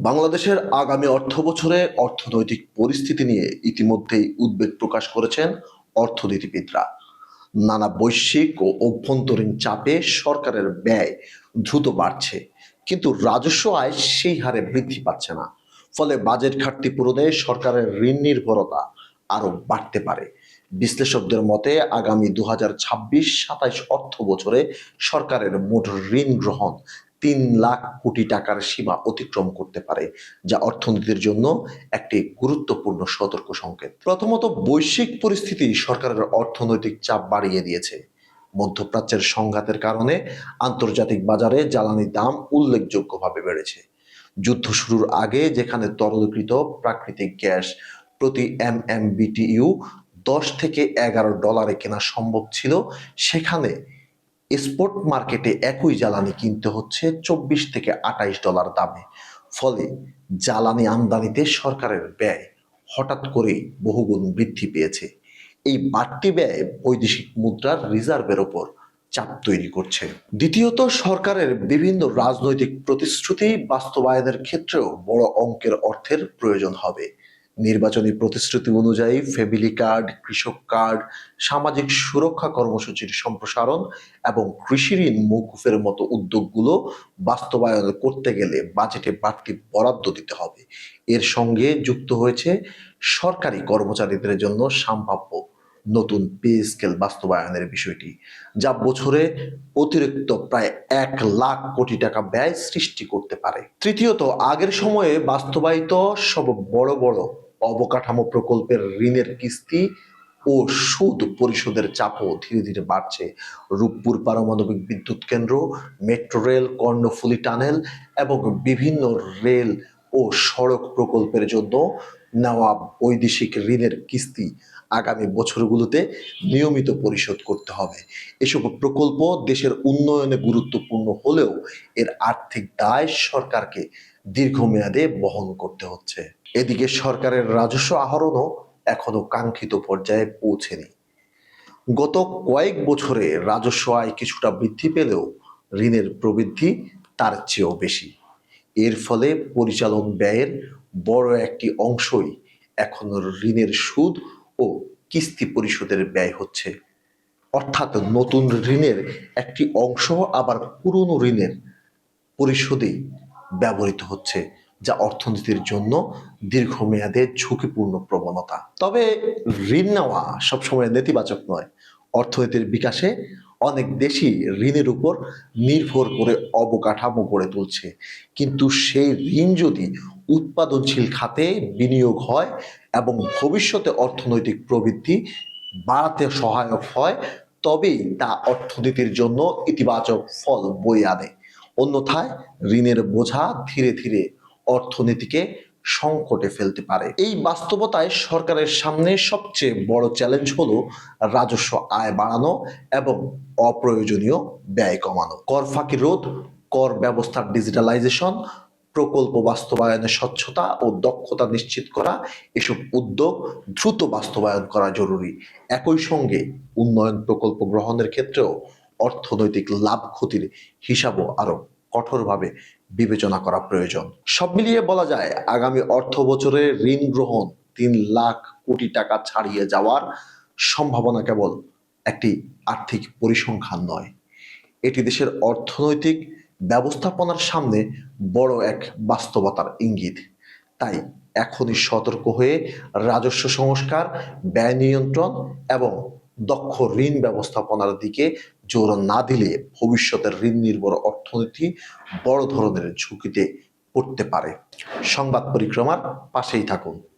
বাংলাদেশের আগামী অর্থবছরে অর্থনৈতিক পরিস্থিতি নিয়ে ইতিমধ্যেই উদ্বেগ প্রকাশ করেছেন অর্থনীতিবিদরা। নানা বৈশ্বিক ও অভ্যন্তরীণ চাপে সরকারের ব্যয় দ্রুত বাড়ছে, কিন্তু রাজস্ব আয় সেই হারে বৃদ্ধি পাচ্ছে না। ফলে বাজেট ঘাটতি পূরণে সরকারের ঋণ নির্ভরতা আরও বাড়তে পারে। বিশ্লেষকদের মতে আগামী 2026-27 অর্থ বছরে সরকারের মোট ঋণ গ্রহণ 3 লাখ কোটি টাকার সীমা অতিক্রম করতে পারে, যা অর্থনীতির জন্য একটি গুরুত্বপূর্ণ সতর্ক সংকেত। প্রথমত, বৈশ্বিক পরিস্থিতি সরকারের অর্থনৈতিক চাপ বাড়িয়ে দিয়েছে। মধ্যপ্রাচ্যের সংঘাতের কারণে আন্তর্জাতিক বাজারে জ্বালানির দাম উল্লেখযোগ্যভাবে বেড়েছে। যুদ্ধ শুরুর আগে যেখানে তরলীকৃত প্রাকৃতিক গ্যাস প্রতি MMBTU $10 থেকে $11 কেনা সম্ভব ছিল, সেখানে স্পট মার্কেটে একই জ্বালানি কিনতে হচ্ছে $24 থেকে $28 দামে। ফলে জ্বালানি আমদানিতে সরকারের ব্যয় হঠাৎ করেই বহুগুণ বৃদ্ধি পেয়েছে। এই বাড়তি ব্যয় বৈদেশিক মুদ্রার রিজার্ভের ওপর চাপ তৈরি করছে। দ্বিতীয়ত, সরকারের বিভিন্ন রাজনৈতিক প্রতিশ্রুতি বাস্তবায়নের ক্ষেত্রেও বড় অঙ্কের অর্থের প্রয়োজন হবে। নির্বাচনী প্রতিশ্রুতি অনুযায়ী ফ্যামিলি কার্ড, কৃষক কার্ড, সামাজিক সুরক্ষা কর্মসূচির সম্প্রসারণ এবং কৃষি ঋণ মওকুফের মতো উদ্যোগগুলো বাস্তবায়ন করতে গেলে বাজেটে বাড়তি বরাদ্দ দিতে হবে। এর সঙ্গে যুক্ত হয়েছে সরকারি কর্মচারীদের জন্য সম্ভাব্য নতুন পে স্কেল বাস্তবায়নের বিষয়টি, যা বছরে অতিরিক্ত প্রায় 1 লাখ কোটি টাকা ব্যয় সৃষ্টি করতে পারে। তৃতীয়ত, আগের সময়ে বাস্তবায়িত সব বড় বড় অবকাঠামো প্রকল্পের ঋণের কিস্তি ও সুদ পরিশোধের চাপও ধীরে ধীরে বাড়ছে। রূপপুর পারমাণবিক বিদ্যুৎ কেন্দ্র, মেট্রো রেল, কর্ণফুলী টানেল এবং বিভিন্ন রেল ও সড়ক প্রকল্পের জন্য নেওয়া বৈদেশিক ঋণের কিস্তি আগামী বছরগুলোতে নিয়মিত পরিশোধ করতে হবে। এসব প্রকল্প দেশের উন্নয়নে গুরুত্বপূর্ণ হলেও এর আর্থিক দায় সরকারকে দীর্ঘমেয়াদে বহন করতে হচ্ছে। এদিকে সরকারের রাজস্ব আহরণও এখনো কাঙ্ক্ষিত পর্যায়ে পৌঁছেনি। গত কয়েক বছরে রাজস্ব আয় কিছুটা বৃদ্ধি পেলেও ঋণের প্রবৃদ্ধি তার চেয়েও বেশি। এর ফলে পরিচালন ব্যয়ের বড় একটি অংশই এখন ঋণের সুদ ও কিস্তি পরিশোধের ব্যয় হচ্ছে। অর্থাৎ নতুন ঋণের একটি অংশ আবার পুরনো ঋণের পরিশোধেই ব্যবহৃত হচ্ছে, যা অর্থনীতির জন্য দীর্ঘমেয়াদে ঝুঁকিপূর্ণ প্রবণতা। তবে ঋণ নেওয়া সবসময় নেতিবাচক নয়। অর্থনীতির বিকাশে অনেক দেশই ঋণের উপর নির্ভর করে অবকাঠামো গড়ে তুলছে, কিন্তু সেই ঋণ যদি উৎপাদনশীল খাতে বিনিয়োগ হয় এবং ভবিষ্যতে অর্থনৈতিক প্রবৃদ্ধি বাড়াতে সহায়ক হয়, তবেই তা অর্থনীতির জন্য ইতিবাচক ফল বয়ে আনে। অন্যথায় ঋণের বোঝা ধীরে ধীরে অর্থনীতিকে সংকটে ফেলতে পারে। এই বাস্তবতায় সরকারের সামনে সবচেয়ে বড় চ্যালেঞ্জ হলো রাজস্ব আয় বাড়ানো এবং অপ্রয়োজনীয় ব্যয় কমানো। কর ফাঁকি রোধ, কর ব্যবস্থার ডিজিটালাইজেশন, প্রকল্প বাস্তবায়নে স্বচ্ছতা ও দক্ষতা নিশ্চিত করা, এসব উদ্যোগ দ্রুত বাস্তবায়ন করা জরুরি। একই সঙ্গে উন্নয়ন প্রকল্প গ্রহণের ক্ষেত্রেও অর্থনৈতিক লাভ ক্ষতির হিসাবও আরো কঠোরভাবে বিবেচনা করা প্রয়োজন। সব মিলিয়ে বলা যায় আগামী অর্থ বছরে ঋণ গ্রহণ 3 লাখ কোটি টাকা ছাড়িয়ে যাওয়ার সম্ভাবনা কেবল একটি আর্থিক পরিসংখ্যান নয়, এটি দেশের অর্থনৈতিক ব্যবস্থাপনার সামনে বড় এক বাস্তবতার ইঙ্গিত। তাই এখনই সতর্ক হয়ে রাজস্ব সংস্কার, ব্যয় নিয়ন্ত্রণ এবং দক্ষ ঋণ ব্যবস্থাপনার দিকে জোর না দিলে ভবিষ্যতের ঋণ নির্ভর অর্থনীতি বড় ধরনের ঝুঁকিতে পড়তে পারে। সংবাদ পরিক্রমার পাশেই থাকুন।